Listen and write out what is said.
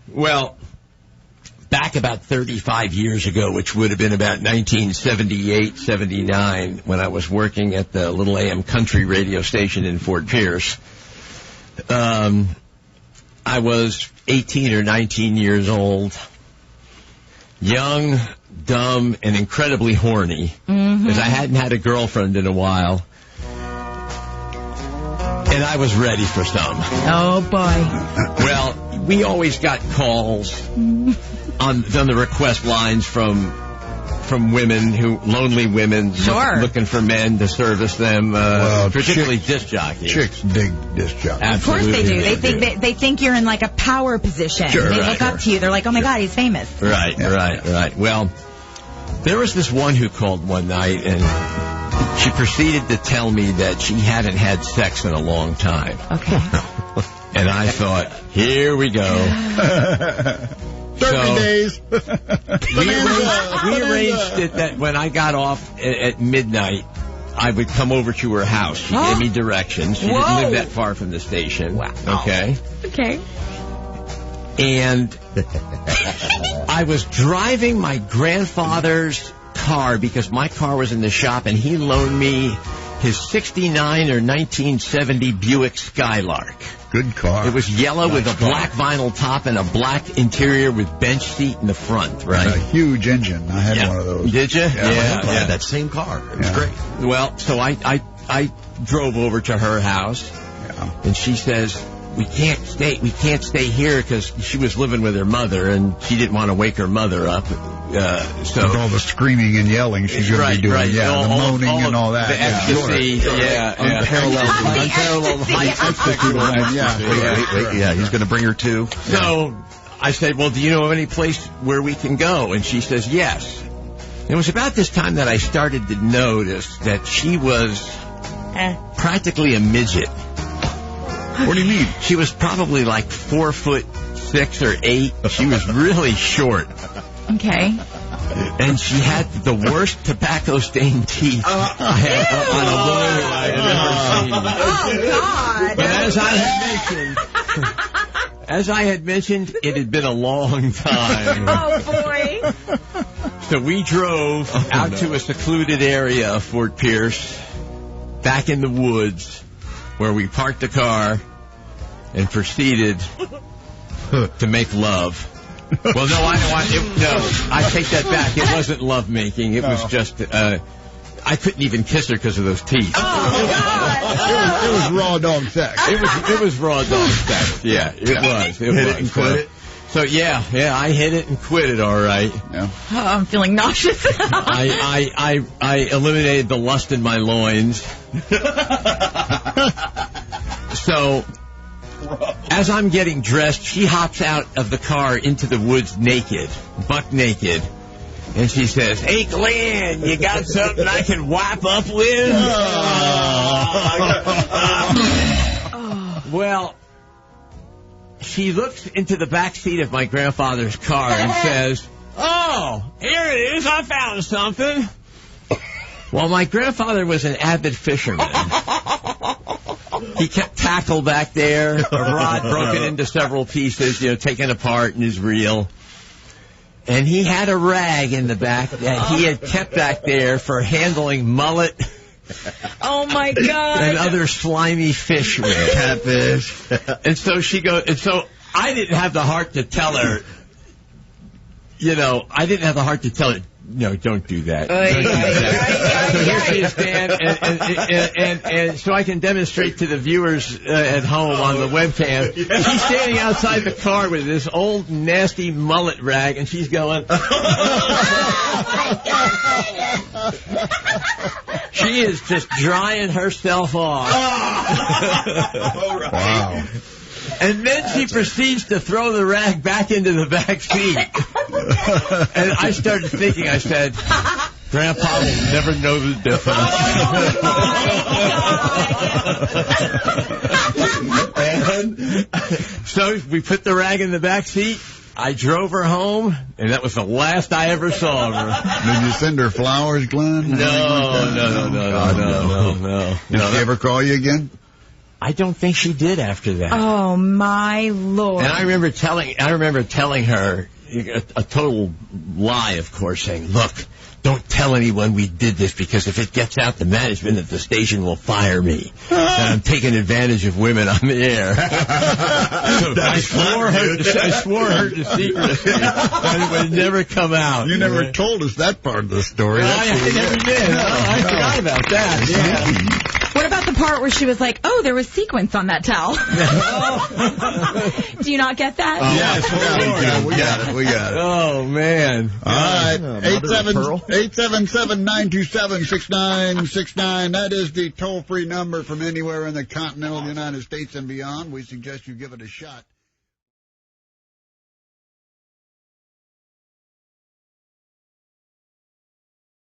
Well, back about 35 years ago, which would have been about 1978, 79, when I was working at the little AM country radio station in Fort Pierce, I was 18 or 19 years old, young, dumb, and incredibly horny, because I hadn't had a girlfriend in a while. And I was ready for some. Oh, boy. Well, we always got calls on the request lines from women, lonely women, looking for men to service them, particularly disc jockeys. Chicks dig disc jockeys. Absolutely. Of course they do. They think you're in like a power position. Sure, they look up to you. They're like, oh my God, he's famous. Right. Well, there was this one who called one night, and she proceeded to tell me that she hadn't had sex in a long time. Okay. And I thought, here we go. 30 days. We arranged it that when I got off at midnight, I would come over to her house. She gave me directions. She didn't live that far from the station. Wow. Okay. And I was driving my grandfather's car because my car was in the shop, and he loaned me his 69 or 1970 Buick Skylark. Good car. It was yellow with a black vinyl top and a black interior with bench seat in the front, right? A huge engine. I had one of those. Did you? Yeah, that same car. It was great. Well, so I drove over to her house, and she says, we can't stay here, because she was living with her mother, and she didn't want to wake her mother up. So with all the screaming and yelling she's going to be doing, the moaning and all that. The ecstasy, unparalleled heights. Yeah, he's going to bring her too. So I said, well, do you know of any place where we can go? And she says, yes. It was about this time that I started to notice that she was practically a midget. What do you mean? She was probably like 4'6" or 8". She was really short. Okay. And she had the worst tobacco-stained teeth I had on a woman I had ever seen. Oh, God. But as I had mentioned, it had been a long time. Oh, boy. So we drove out to a secluded area of Fort Pierce, back in the woods, where we parked the car and proceeded to make love. Well, no, I take that back. It wasn't love making. It was just, I couldn't even kiss her because of those teeth. Oh, God. It was raw dog sex. It was raw dog sex. Yeah, it was. It hit was. it and quit it. So yeah, I hit it and quit it. All right. Yeah. Oh, I'm feeling nauseous. I eliminated the lust in my loins. So, as I'm getting dressed, she hops out of the car into the woods naked, buck naked, and she says, "Hey, Glenn, you got something I can wipe up with?" Well, she looks into the back seat of my grandfather's car and says, "Oh, here it is. I found something." Well, my grandfather was an avid fisherman. He kept tackle back there, a rod broken into several pieces, taken apart in his reel. And he had a rag in the back that he had kept back there for handling mullet. Oh, my God. And other slimy fish with. Catfish. And so she goes, and so I didn't have the heart to tell her, no, don't do that. So here she is, Dan, and so I can demonstrate to the viewers at home on the webcam. She's standing outside the car with this old, nasty mullet rag, and she's going... She is just drying herself off. Wow. And then she proceeds to throw the rag back into the back seat. And I started thinking, I said, Grandpa will never know the difference. And so we put the rag in the back seat. I drove her home, and that was the last I ever saw of her. Did you send her flowers, Glenn? No. Did she ever call you again? I don't think she did after that. Oh, my Lord. And I remember telling her a total lie, of course, saying, look, don't tell anyone we did this, because if it gets out, the management at the station will fire me. And I'm taking advantage of women on the air. So I swore her to secrecy, and it would never come out. You never told us that part of the story. I never did. I forgot about that. Yeah. What about the part where she was like, oh, there was sequins on that towel? Do you not get that? Yes, we got it. Oh, man. All right, 877-927-6969. That is the toll-free number from anywhere in the continental United States and beyond. We suggest you give it a shot.